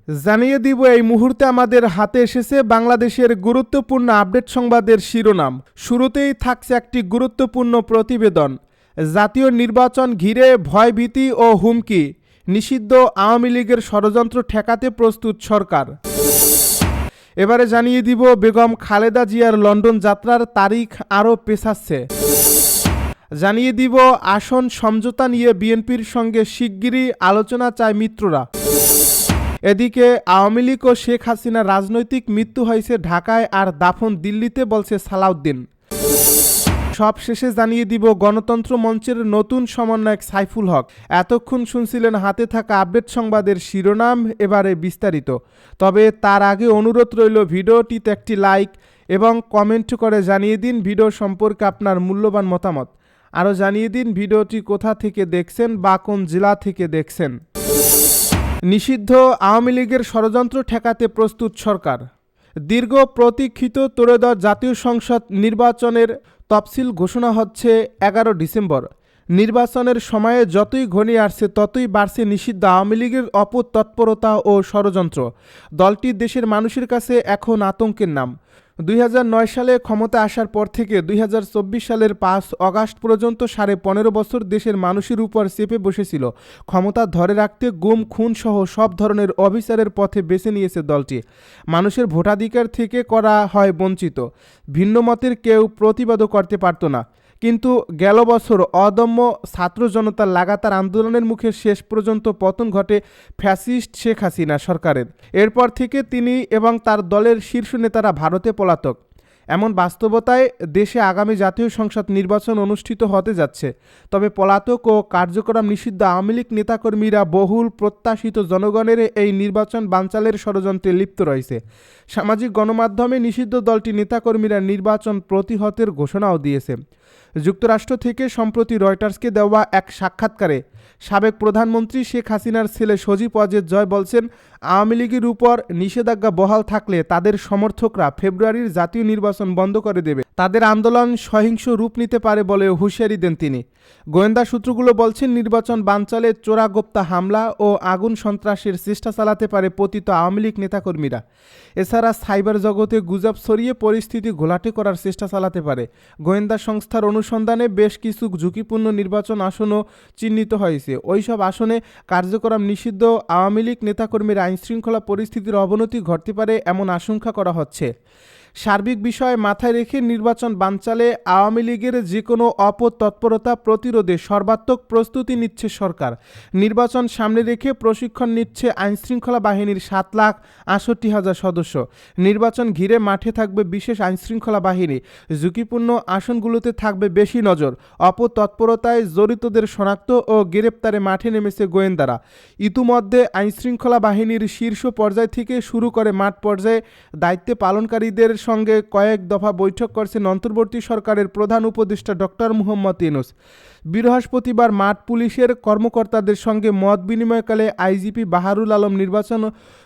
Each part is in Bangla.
জানিয়ে দিব এই মুহূর্তে আমাদের হাতে এসেছে বাংলাদেশের গুরুত্বপূর্ণ আপডেট সংবাদের শিরোনাম। শুরুতেই থাকছে একটি গুরুত্বপূর্ণ প্রতিবেদন। জাতীয় নির্বাচন ঘিরে ভয়ভীতি ও হুমকি, নিষিদ্ধ আওয়ামী লীগের ষড়যন্ত্র ঠেকাতে প্রস্তুত সরকার। এবারে জানিয়ে দিব বেগম খালেদা জিয়ার লন্ডন যাত্রার তারিখ আরও পেছাচ্ছে। জানিয়ে দিব আসন সমঝোতা নিয়ে বিএনপির সঙ্গে শিগগিরই আলোচনা চায় মিত্ররা। এদিকে আওয়ামী লীগ ও শেখ হাসিনার রাজনৈতিক মৃত্যু হয়েছে ঢাকায় আর দাফন দিল্লিতে, বলছে সালাউদ্দিন। সব শেষে জানিয়ে দিব গণতন্ত্র মঞ্চের নতুন সমন্বয়ক সাইফুল হক। এতক্ষণ শুনছিলেন হাতে থাকা আপডেট সংবাদের শিরোনাম, এবারে বিস্তারিত। তবে তার আগে অনুরোধ রইল ভিডিওটিতে একটি লাইক এবং কমেন্ট করে জানিয়ে দিন ভিডিও সম্পর্কে আপনার মূল্যবান মতামত। আরও জানিয়ে দিন ভিডিওটি কোথা থেকে দেখছেন বা কোন জেলা থেকে দেখছেন। নিষিদ্ধ আওয়ামী লীগের ষড়যন্ত্র ঠেকাতে প্রস্তুত সরকার। দীর্ঘ প্রতীক্ষিত ত্রয়োদশ জাতীয় সংসদ নির্বাচনের তফসিল ঘোষণা হচ্ছে 11 ডিসেম্বর। নির্বাচনের সময়ে যতই ঘনিয়ে আসছে ততই বাড়ছে নিষিদ্ধ আওয়ামী লীগের অপতৎপরতা ও ষড়যন্ত্র। দলটি দেশের মানুষের কাছে এখন আতঙ্কের নাম। 2009 সালে ক্ষমতা আসার পর থেকে 2024 সালের 5 অগাস্ট পর্যন্ত 15.5 বছর দেশের মানুষের উপর চেপে বসেছিল। ক্ষমতা ধরে রাখতে গুম খুন সহ সব ধরনের অবিচারের পথে বেছে নিয়েছে দলটি। মানুষের ভোটাধিকার থেকে করা হয় বঞ্চিত। ভিন্ন মতের কেউ প্রতিবাদও করতে পারত না। কিন্তু গেল বছর অদম্য ছাত্র জনতার লাগাতার আন্দোলনের মুখে শেষ পর্যন্ত পতন ঘটে ফ্যাসিস্ট শেখ হাসিনা সরকারের। এরপর থেকে তিনি এবং তার দলের শীর্ষ নেতারা ভারতে পলাতক। এমন বাস্তবতায় দেশে আগামী জাতীয় সংসদ নির্বাচন অনুষ্ঠিত হতে যাচ্ছে। তবে পলাতক ও কার্যক্রম নিষিদ্ধ আওয়ামী লীগ নেতাকর্মীরা বহুল প্রত্যাশিত জনগণের এই নির্বাচন বানচালের ষড়যন্ত্রে লিপ্ত রয়েছে। সামাজিক গণমাধ্যমে নিষিদ্ধ দলটি নেতাকর্মীরা নির্বাচন প্রতিহতের ঘোষণাও দিয়েছে। যুক্তরাষ্ট্র থেকে সম্প্রতি রয়টার্সকে দেওয়া এক সাক্ষাৎকারে সাবেক প্রধানমন্ত্রী শেখ হাসিনার ছেলে সজীব ওয়াজেদ জয় বলছেন, আওয়ামী লীগের উপর নিষেধাজ্ঞা বহাল থাকলে তাদের সমর্থকরা ফেব্রুয়ারির জাতীয় নির্বাচন বন্ধ করে দেবে। তাদের আন্দোলন সহিংস রূপ নিতে পারে বলে হুঁশিয়ারি দেন তিনি। গোয়েন্দা সূত্রগুলো বলছেন, নির্বাচন বানচালে চোরাগোপ্তা হামলা ও আগুন সন্ত্রাসের চেষ্টা চালাতে পারে পতিত আওয়ামী লীগ নেতাকর্মীরা। এছাড়া সাইবার জগতে গুজব ছড়িয়ে পরিস্থিতি ঘোলাটে করার চেষ্টা চালাতে পারে। গোয়েন্দা সংস্থার অনুসন্ধানে বেশ কিছু ঝুঁকিপূর্ণ নির্বাচন আসনও চিহ্নিত হয়েছে। ওইসব আসনে কার্যক্রম নিষিদ্ধ আওয়ামী লীগ নেতাকর্মীর আইনশৃঙ্খলা পরিস্থিতির অবনতি ঘটতে পারে এমন আশঙ্কা করা হচ্ছে। সার্বিক বিষয় মাথায় রেখে নির্বাচন বানচালে আওয়ামী লীগের যে কোনো অপতৎপরতা প্রতিরোধে সর্বাত্মক প্রস্তুতি নিচ্ছে সরকার। নির্বাচন সামনে রেখে প্রশিক্ষণ নিচ্ছে আইনশৃঙ্খলা বাহিনীর 7,68,000 সদস্য। নির্বাচন ঘিরে মাঠে থাকবে বিশেষ আইনশৃঙ্খলা বাহিনী। ঝুঁকিপূর্ণ আসনগুলোতে থাকবে বেশি নজর। অপতৎপরতায় জড়িতদের শনাক্ত ও গ্রেপ্তারে মাঠে নেমেছে গোয়েন্দারা। ইতিমধ্যে আইনশৃঙ্খলা বাহিনীর শীর্ষ পর্যায় থেকে শুরু করে মাঠ পর্যায়ে দায়িত্ব পালনকারীদের সঙ্গে কয়েক দফা বৈঠক করছেন অন্তর্বর্তী সরকারের প্রধান উপদেষ্টা ডক্টর মুহাম্মদ ইউনূস। বৃহস্পতিবার মাঠ পুলিশের কর্মকর্তাদের সঙ্গে মত বিনিময়কালে আইজিপি বাহারুল আলম নির্বাচন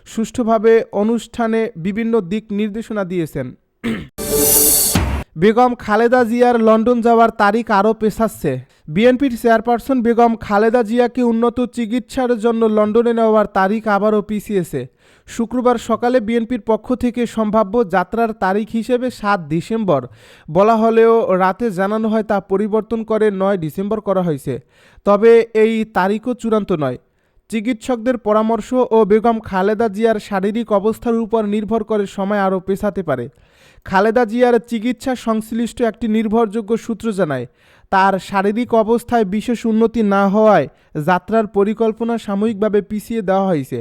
সুষ্ঠুভাবে অনুষ্ঠানে বিভিন্ন দিক নির্দেশনা দিয়েছেন। বেগম খালেদা জিয়ার লন্ডন যাওয়ার তারিখ আরও পেছাচ্ছে। বিএনপির চেয়ারপারসন বেগম খালেদা জিয়াকে উন্নত চিকিৎসার জন্য লন্ডনে নেওয়ার তারিখ আবারও পিছিয়েছে। শুক্রবার সকালে বিএনপির পক্ষ থেকে সম্ভাব্য যাত্রার তারিখ হিসেবে 7 ডিসেম্বর বলা হলেও রাতে জানানো হয় তা পরিবর্তন করে 9 ডিসেম্বর করা হয়েছে। তবে এই তারিখও চূড়ান্ত নয়। চিকিৎসকদের পরামর্শ ও বেগম খালেদা জিয়ার শারীরিক অবস্থার উপর নির্ভর করে সময় আরও পেছাতে পারে। খালেদা জিয়ার চিকিৎসা সংশ্লিষ্ট একটি নির্ভরযোগ্য সূত্র জানায়, তার শারীরিক অবস্থায় বিশেষ উন্নতি না হওয়ায় যাত্রার পরিকল্পনা সাময়িকভাবে পিছিয়ে দেওয়া হয়েছে।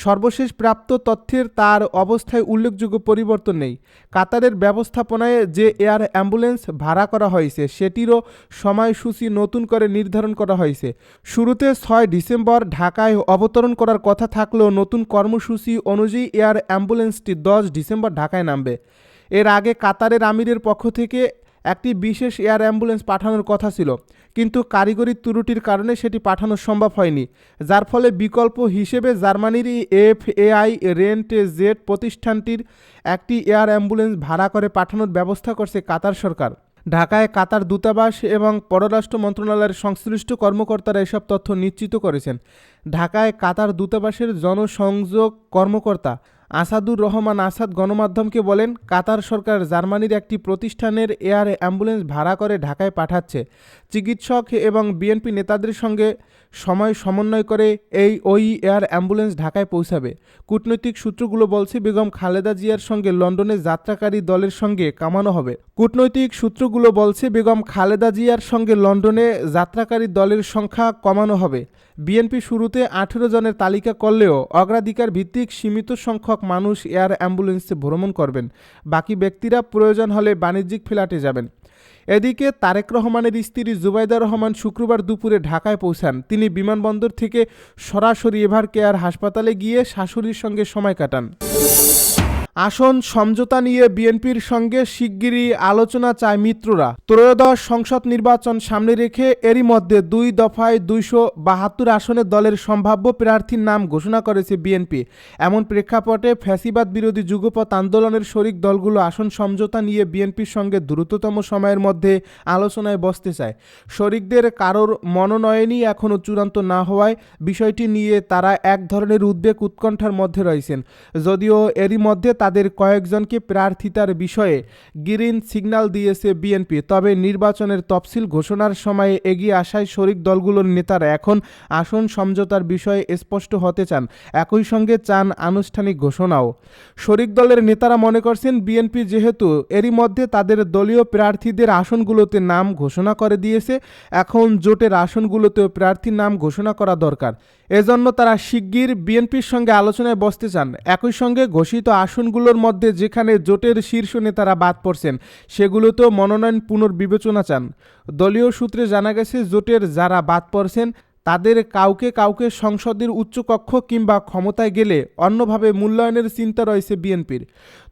সর্বশেষ প্রাপ্ত তথ্যের তার অবস্থায় উল্লেখযোগ্য পরিবর্তন নেই। কাতারের ব্যবস্থাপনায় যে এয়ার অ্যাম্বুলেন্স ভাড়া করা হয়েছে সেটিরও সময়সূচি নতুন করে নির্ধারণ করা হয়েছে। শুরুতে 6 ডিসেম্বর ঢাকায় অবতরণ করার কথা থাকলেও নতুন কর্মসূচি অনুযায়ী এয়ার অ্যাম্বুলেন্সটি 10 ডিসেম্বর ঢাকায় নামবে। এর আগে কাতারের আমিরের পক্ষ থেকে একটি বিশেষ এয়ার অ্যাম্বুলেন্স পাঠানোর কথা ছিল, কিন্তু কারিগরি ত্রুটির কারণে সেটি পাঠানো সম্ভব হয়নি, যার ফলে বিকল্প হিসেবে জার্মানির FAI রেন্ট জেট প্রতিষ্ঠানটির একটি এয়ার অ্যাম্বুলেন্স ভাড়া করে পাঠানোর ব্যবস্থা করছে কাতার সরকার। ঢাকায় কাতার দূতাবাস এবং পররাষ্ট্র মন্ত্রণালয়ের সংশ্লিষ্ট কর্মকর্তারা এসব তথ্য নিশ্চিত করেছেন। ঢাকায় কাতার দূতাবাসের জনসংযোগ কর্মকর্তা আসাদুর রহমান আসাদ গণমাধ্যমকে বলেন, কাতার সরকার জার্মানির একটি প্রতিষ্ঠানের এয়ার অ্যাম্বুলেন্স ভাড়া করে ঢাকায় পাঠাচ্ছে। চিকিৎসক এবং বিএনপি নেতাদের সঙ্গে সমন্বয় করে ওই এয়ার অ্যাম্বুলেন্স ঢাকায় পৌঁছাবে। কূটনৈতিক সূত্রগুলো বলছে, বেগম খালেদা জিয়ার সঙ্গে লন্ডনে যাত্রাকারী দলের সঙ্গে কামানো হবে। সংখ্যা কমানো হবে। বিএনপি শুরুতে 18 জনের তালিকা করলেও অগ্রাধিকার ভিত্তিক সীমিত সংখ্যক মানুষ এয়ার অ্যাম্বুলেন্সে ভ্রমণ করবেন। বাকি ব্যক্তিরা প্রয়োজন হলে বাণিজ্যিক ফ্লাইটে যাবেন। এদিকে তারেক রহমানের স্ত্রী জুবাইদা রহমান শুক্রবার দুপুরে ঢাকায় পৌঁছান। তিনি বিমানবন্দর থেকে সরাসরি এভার কেয়ার হাসপাতালে গিয়ে শাশুড়ির সঙ্গে সময় কাটান। আসন সমঝোতা নিয়ে বিএনপির সঙ্গে শিগগিরই আলোচনা চায় মিত্ররা। ত্রয়োদশ সংসদ নির্বাচন সামনে রেখে এরই মধ্যে 2 দফায় 272 আসনে দলের সম্ভাব্য প্রার্থীর নাম ঘোষণা করেছে বিএনপি। এমন প্রেক্ষাপটে ফ্যাসিবাদ বিরোধী যুগপৎ আন্দোলনের শরিক দলগুলো আসন সমঝোতা নিয়ে বিএনপির সঙ্গে দ্রুততম সময়ের মধ্যে আলোচনায় বসতে চায়। শরিকদের কারোর মনোনয়নই এখনও চূড়ান্ত না হওয়ায় বিষয়টি নিয়ে তারা এক ধরনের উদ্বেগ উৎকণ্ঠার মধ্যে রয়েছেন। যদিও এরই মধ্যে তাদের কয়েকজনকে প্রার্থিতার বিষয়ে গ্রিন সিগন্যাল দিয়েছে বিএনপি, তবে নির্বাচনের তফসিল ঘোষণার সময়ে এগিয়ে আসায় শরিক দলগুলোর নেতারা এখন আসন সমঝোতার বিষয়ে স্পষ্ট হতে চান। একই সঙ্গে চান আনুষ্ঠানিক ঘোষণাও। শরিক দলের নেতারা মনে করছেন, বিএনপি যেহেতু এরই মধ্যে তাদের দলীয় প্রার্থীদের আসনগুলোতে নাম ঘোষণা করে দিয়েছে, এখন জোটের আসনগুলোতেও প্রার্থীর নাম ঘোষণা করা দরকার। এজন্য তারা শিগগির বিএনপির সঙ্গে আলোচনায় বসতে চান। একই সঙ্গে ঘোষিত আসনগুলোর মধ্যে যেখানে জোটের শীর্ষ নেতারা বাদ পড়ছেন সেগুলোতেও মনোনয়ন পুনর্বিবেচনা চান। দলীয় সূত্রে জানা গেছে, জোটের যারা বাদ পড়ছেন তাদের কাউকে সংসদের উচ্চকক্ষ কিংবা ক্ষমতায় গেলে অন্যভাবে মূল্যায়নের চিন্তা রয়েছে বিএনপির।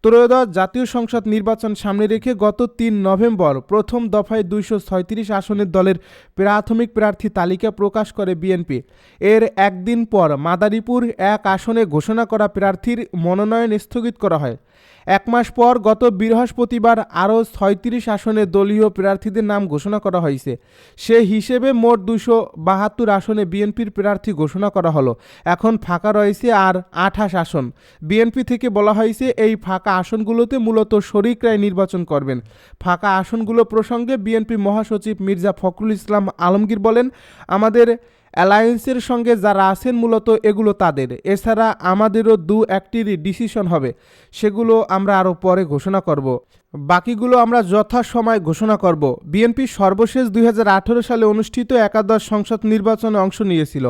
ত্রয়োদশ জাতীয় সংসদ নির্বাচন সামনে রেখে গত 3 নভেম্বর প্রথম দফায় 236 আসনের দলের প্রাথমিক প্রার্থী তালিকা প্রকাশ করে বিএনপি। এর একদিন পর মাদারীপুর 1 আসনে ঘোষণা করা প্রার্থীর মনোনয়ন স্থগিত করা হয়। 1 মাস পর গত বৃহস্পতিবার আরও 36 আসনে দলীয় প্রার্থীদের নাম ঘোষণা করা হয়েছে। সে হিসেবে মোট 272 আসনে বিএনপির প্রার্থী ঘোষণা করা হলো। এখন ফাঁকা রয়েছে আর 28 আসন। বিএনপি থেকে বলা হয়েছে, এই ফাঁকা আসনগুলোতে মূলত শরিকরাই নির্বাচন করবেন। ফাঁকা আসনগুলো প্রসঙ্গে বিএনপি মহাসচিব মির্জা ফখরুল ইসলাম আলমগীর বলেন, আমাদের অ্যালায়েন্সের সঙ্গে যারা আছেন মূলত এগুলো তাদের। এছাড়া আমাদেরও 2-1টির ডিসিশন হবে, সেগুলো আমরা আরও পরে ঘোষণা করব। বাকিগুলো আমরা যথাসময়ে ঘোষণা করব। বিএনপি সর্বশেষ 2018 সালে অনুষ্ঠিত একাদশ সংসদ নির্বাচনে অংশ নিয়েছিল।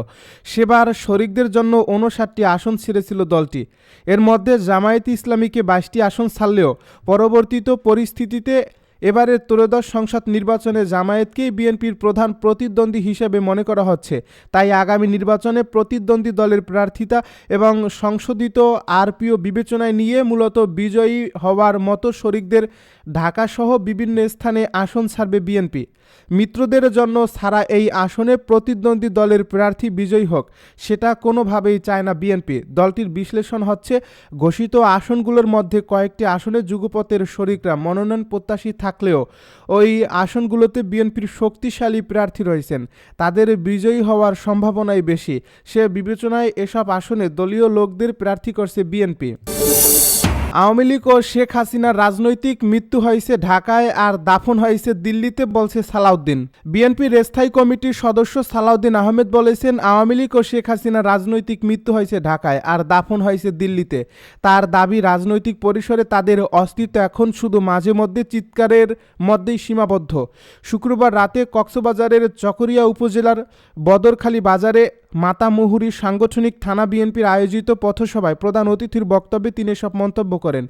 সেবার শরিকদের জন্য 59টি আসন ছেড়েছিল দলটি। এর মধ্যে জামায়াতে ইসলামীকে 22টি আসন ছাড়লেও পরবর্তীত পরিস্থিতিতে এবারের ত্রয়োদশ সংসদ নির্বাচনে জামায়াতকেই বিএনপির প্রধান প্রতিদ্বন্দ্বী হিসেবে মনে করা হচ্ছে। তাই আগামী নির্বাচনে প্রতিদ্বন্দ্বী দলের প্রার্থিতা এবং সংশোধিত আরপিও বিবেচনায় নিয়ে মূলত বিজয়ী হওয়ার মতো শরিকদের ঢাকাসহ বিভিন্ন স্থানে আসন ছাড়বে বিএনপি। মিত্রদের জন্য ছাড়া এই আসনে প্রতিদ্বন্দ্বী দলের প্রার্থী বিজয়ী হোক, সেটা কোনোভাবেই চায় না বিএনপি। দলটির বিশ্লেষণ হচ্ছে, ঘোষিত আসনগুলোর মধ্যে কয়েকটি আসনে যুগপথের শরিকরা মনোনয়ন প্রত্যাশী থাকলেও ওই আসনগুলোতে বিএনপির শক্তিশালী প্রার্থী রয়েছেন, তাদের বিজয়ী হওয়ার সম্ভাবনাই বেশি। সে বিবেচনায় এসব আসনে দলীয় লোকদের প্রার্থী করছে বিএনপি। আওয়ামী লীগ ও শেখ হাসিনার রাজনৈতিক মৃত্যু হয়েছে ঢাকায় আর দাফন হয়েছে দিল্লিতে, বলছে সালাউদ্দিন। বিএনপির স্থায়ী কমিটির সদস্য সালাউদ্দিন আহমেদ বলেছেন, আওয়ামী লীগ ও শেখ হাসিনার রাজনৈতিক মৃত্যু হয়েছে ঢাকায় আর দাফন হয়েছে দিল্লিতে। তার দাবি, রাজনৈতিক পরিসরে তাদের অস্তিত্ব এখন শুধু মাঝে মধ্যে চিৎকারের মধ্যেই সীমাবদ্ধ। শুক্রবার রাতে কক্সবাজারের চকরিয়া উপজেলার বদরখালী বাজারে মাতামুহুরী সাংগঠনিক থানা বিএনপির আয়োজিত পথসভায় প্রধান অতিথির বক্তব্যে তিনি এসব মন্তব্য করেন।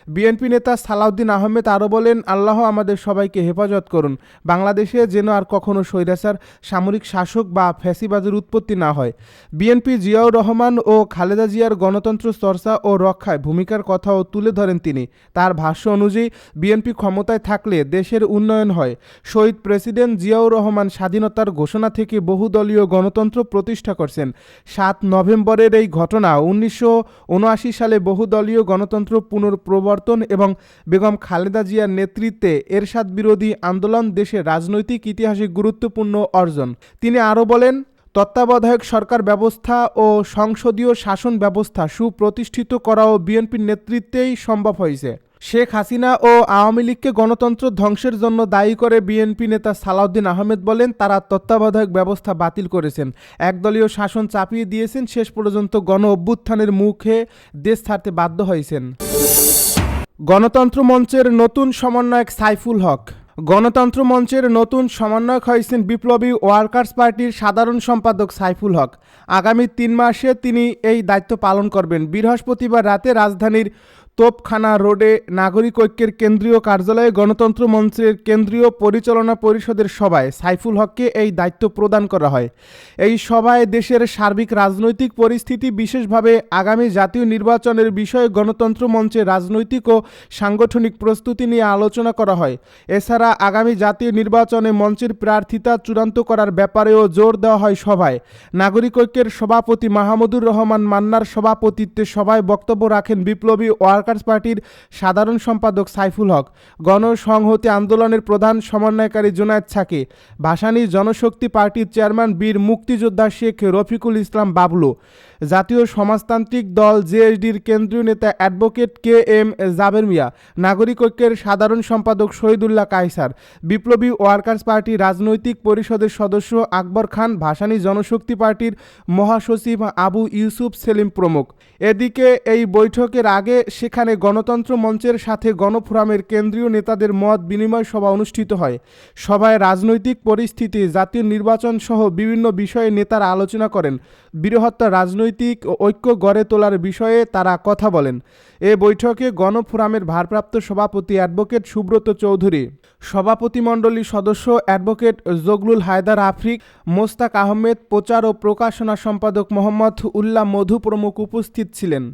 বিএনপি নেতা সালাউদ্দিন আহমেদ আরও বলেন, আল্লাহ আমাদের সবাইকে হেফাজত করুন। বাংলাদেশে যেন আর কখনো স্বৈরাচার, সামরিক শাসক বা ফ্যাসিবাদের উৎপত্তি না হয়। বিএনপি জিয়াউর রহমান ও খালেদা জিয়ার গণতন্ত্র চর্চা ও রক্ষায় ভূমিকার কথাও তুলে ধরেন তিনি। তার ভাষ্য অনুযায়ী, বিএনপি ক্ষমতায় থাকলে দেশের উন্নয়ন হয়। শহীদ প্রেসিডেন্ট জিয়াউর রহমান স্বাধীনতার ঘোষণা থেকে বহুদলীয় গণতন্ত্র প্রতিষ্ঠা করছেন। 7 নভেম্বরের এই ঘটনা 1979 সালে বহুদলীয় গণতন্ত্র পুনঃপ্রবর্তন এবং বেগম খালেদা জিয়ার নেতৃত্বে এরশাদ বিরোধী আন্দোলন দেশের রাজনৈতিক ইতিহাসে গুরুত্বপূর্ণ অর্জন। তিনি আরও বলেন, তত্ত্বাবধায়ক সরকার ব্যবস্থা ও সংসদীয় শাসন ব্যবস্থা সুপ্রতিষ্ঠিত করাও বিএনপির নেতৃত্বেই সম্ভব হয়েছে। শেখ হাসিনা ও আওয়ামী লীগকে গণতন্ত্র ধ্বংসের জন্য দায়ী করে বিএনপি নেতা সালাউদ্দিন আহমেদ বলেন, তারা তত্ত্বাবধায়ক ব্যবস্থা বাতিল করেছেন, একদলীয় শাসন চাপিয়ে দিয়েছেন, শেষ পর্যন্ত গণ অভ্যুত্থানের মুখে দেশ ছাড়তে বাধ্য হয়েছেন। গণতন্ত্র মঞ্চের নতুন সমন্বয়ক সাইফুল হক। গণতন্ত্র মঞ্চের নতুন সমন্বয়ক হয়েছেন বিপ্লবী ওয়ার্কার্স পার্টির সাধারণ সম্পাদক সাইফুল হক। আগামী 3 মাসে তিনি এই দায়িত্ব পালন করবেন। বৃহস্পতিবার রাতে রাজধানীর তোপখানা রোডে নাগরিক ঐক্যের কেন্দ্রীয় কার্যালয়ে গণতন্ত্র মঞ্চের কেন্দ্রীয় পরিচালনা পরিষদের সভায় সাইফুল হককে এই দায়িত্ব প্রদান করা হয়। এই সভায় দেশের সার্বিক রাজনৈতিক পরিস্থিতি, বিশেষভাবে আগামী জাতীয় নির্বাচনের বিষয়ে গণতন্ত্র মঞ্চের রাজনৈতিক ও সাংগঠনিক প্রস্তুতি নিয়ে আলোচনা করা হয়। এছাড়া আগামী জাতীয় নির্বাচনে মঞ্চের প্রার্থিতা চূড়ান্ত করার ব্যাপারেও জোর দেওয়া হয় সভায়। নাগরিক ঐক্যের সভাপতি মাহমুদুর রহমান মান্নার সভাপতিত্বে সভায় বক্তব্য রাখেন বিপ্লবী ওয়ার্কার্স পার্টির সাধারণ সম্পাদক সাইফুল হক, গণসংহতি আন্দোলনের প্রধান সমন্বয়কারী জুনায়েদ সাকি, ভাসানী জনশক্তি পার্টির চেয়ারম্যান বীর মুক্তিযোদ্ধা শেখ রফিকুল ইসলাম বাবলু, জাতীয় সমাজতান্ত্রিক দল জেএসডির কেন্দ্রীয় নেতা অ্যাডভোকেট কে এম জাবের মিয়া, নাগরিক ঐক্যের সাধারণ সম্পাদক শহীদুল্লাহ কায়সার, বিপ্লবী ওয়ার্কার্স পার্টি রাজনৈতিক পরিষদের সদস্য আকবর খান, ভাসানী জনশক্তি পার্টির মহাসচিব আবু ইউসুফ সেলিম প্রমুখ। এদিকে এই বৈঠকের আগে সেখানে গণতন্ত্র মঞ্চের সাথে গণফোরামের কেন্দ্রীয় নেতাদের মত বিনিময় সভা অনুষ্ঠিত হয়। সভায় রাজনৈতিক পরিস্থিতি, জাতীয় নির্বাচন সহ বিভিন্ন বিষয়ে নেতারা আলোচনা করেন। বৃহত্তর রাজনৈতিক ঐক্য গড়ে তোলার বিষয়ে তারা কথা বলেন। এ বৈঠকে গণফোরামের ভারপ্রাপ্ত সভাপতি অ্যাডভোকেট সুব্রত চৌধুরী, সভাপতিমণ্ডলীর সদস্য অ্যাডভোকেট জগলুল হায়দার আফ্রিক, মোস্তাক আহমেদ, প্রচার ও প্রকাশনা সম্পাদক মোহাম্মদ উল্লাহ মধু প্রমুখ উপস্থিত ছিলেন।